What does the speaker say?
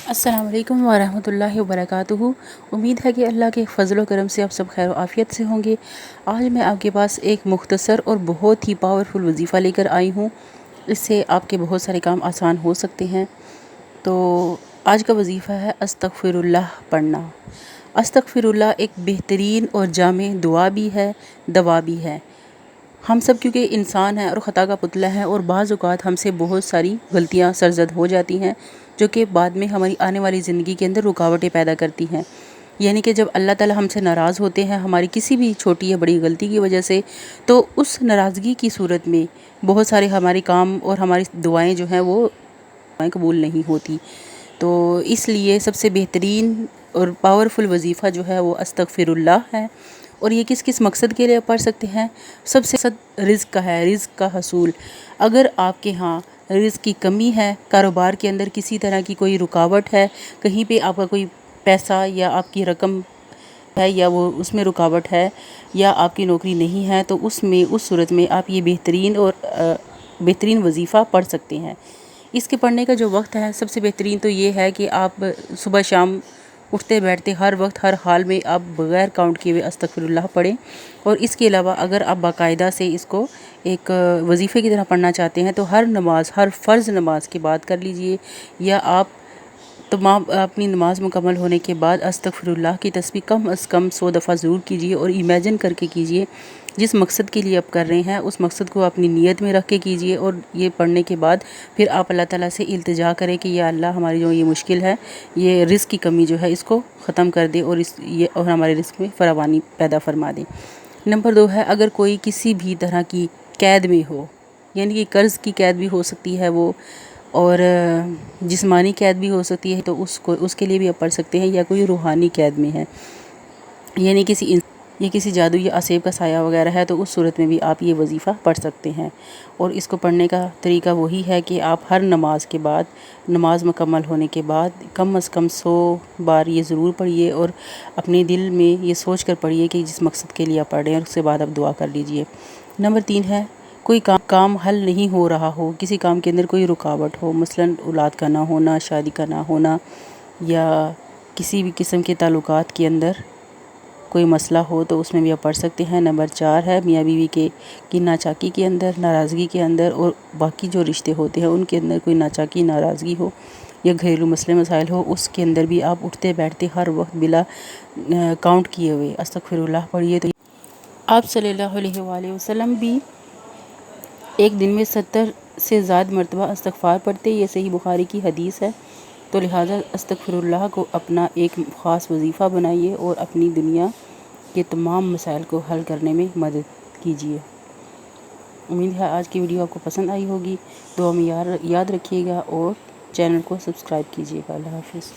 السلام علیکم ورحمۃ اللہ وبرکاتہ۔ امید ہے کہ اللہ کے فضل و کرم سے آپ سب خیر و عافیت سے ہوں گے۔ آج میں آپ کے پاس ایک مختصر اور بہت ہی پاورفل وظیفہ لے کر آئی ہوں۔ اس سے آپ کے بہت سارے کام آسان ہو سکتے ہیں۔ تو آج کا وظیفہ ہے استغفر اللہ پڑھنا۔ استغفر اللہ ایک بہترین اور جامع دعا بھی ہے، دوا بھی ہے۔ ہم سب کیونکہ انسان ہیں اور خطا کا پتلا ہے، اور بعض اوقات ہم سے بہت ساری غلطیاں سرزد ہو جاتی ہیں جو کہ بعد میں ہماری آنے والی زندگی کے اندر رکاوٹیں پیدا کرتی ہیں۔ یعنی کہ جب اللہ تعالیٰ ہم سے ناراض ہوتے ہیں ہماری کسی بھی چھوٹی یا بڑی غلطی کی وجہ سے، تو اس ناراضگی کی صورت میں بہت سارے ہمارے کام اور ہماری دعائیں جو ہیں وہ قبول نہیں ہوتی۔ تو اس لیے سب سے بہترین اور پاورفل وظیفہ جو ہے وہ استغفر اللہ ہے۔ اور یہ کس کس مقصد کے لیے پڑھ سکتے ہیں؟ سب سے مقصد رزق کا ہے، رزق کا حصول۔ اگر آپ کے ہاں رزق کی کمی ہے، کاروبار کے اندر کسی طرح کی کوئی رکاوٹ ہے، کہیں پہ آپ کا کوئی پیسہ یا آپ کی رقم ہے یا وہ اس میں رکاوٹ ہے، یا آپ کی نوکری نہیں ہے، تو اس صورت میں آپ یہ بہترین وظیفہ پڑھ سکتے ہیں۔ اس کے پڑھنے کا جو وقت ہے سب سے بہترین تو یہ ہے کہ آپ صبح شام اٹھتے بیٹھتے ہر وقت ہر حال میں آپ بغیر کاؤنٹ کیے ہوئے استغفر اللہ پڑھیں۔ اور اس کے علاوہ اگر آپ باقاعدہ سے اس کو ایک وظیفے کی طرح پڑھنا چاہتے ہیں تو ہر فرض نماز کے بعد کر لیجئے، یا آپ تمام اپنی نماز مکمل ہونے کے بعد استغفر اللہ کی تسبیح کم از کم 100 دفعہ ضرور کیجئے، اور امیجن کر کے کیجئے جس مقصد کے لیے آپ کر رہے ہیں اس مقصد کو اپنی نیت میں رکھ کے کیجئے۔ اور یہ پڑھنے کے بعد پھر آپ اللہ تعالیٰ سے التجا کریں کہ یا اللہ ہماری جو یہ مشکل ہے، یہ رزق کی کمی جو ہے اس کو ختم کر دے، اور ہمارے رزق میں فراوانی پیدا فرما دے۔ نمبر 2 ہے، اگر کوئی کسی بھی طرح کی قید میں ہو، یعنی کہ قرض کی قید بھی ہو سکتی ہے وہ، اور جسمانی قید بھی ہو سکتی ہے، تو اس کے لیے بھی آپ پڑھ سکتے ہیں، یا کوئی روحانی قید میں ہے، یعنی کسی جادو یا اسیب کا سایہ وغیرہ ہے، تو اس صورت میں بھی آپ یہ وظیفہ پڑھ سکتے ہیں۔ اور اس کو پڑھنے کا طریقہ وہی ہے کہ آپ ہر نماز کے بعد، نماز مکمل ہونے کے بعد کم از کم 100 بار یہ ضرور پڑھیے، اور اپنے دل میں یہ سوچ کر پڑھیے کہ جس مقصد کے لیے آپ پڑھ رہے ہیں، اور اس کے بعد آپ دعا کر لیجئے۔ نمبر 3 ہے، کوئی کام حل نہیں ہو رہا ہو، کسی کام کے اندر کوئی رکاوٹ ہو، مثلاً اولاد کا نہ ہونا، شادی کا نہ ہونا، یا کسی بھی قسم کے تعلقات کے اندر کوئی مسئلہ ہو، تو اس میں بھی آپ پڑھ سکتے ہیں۔ نمبر 4 ہے، میاں بیوی کی ناچاکی کے اندر، ناراضگی کے اندر، اور باقی جو رشتے ہوتے ہیں ان کے اندر کوئی ناچاکی، ناراضگی ہو، یا گھریلو مسئلے مسائل ہو، اس کے اندر بھی آپ اٹھتے بیٹھتے ہر وقت بلا کاؤنٹ کیے ہوئے استغفر اللہ پڑھیے۔ تو آپ صلی اللہ علیہ وآلہ وسلم بھی ایک دن میں 70 سے زائد مرتبہ استغفار پڑھتے، یہ صحیح بخاری کی حدیث ہے۔ تو لہٰذا استغفر اللہ کو اپنا ایک خاص وظیفہ بنائیے، اور اپنی دنیا کے تمام مسائل کو حل کرنے میں مدد کیجیے۔ امید ہے آج کی ویڈیو آپ کو پسند آئی ہوگی۔ دعا میں یاد رکھیے گا، اور چینل کو سبسکرائب کیجیے گا۔ اللہ حافظ۔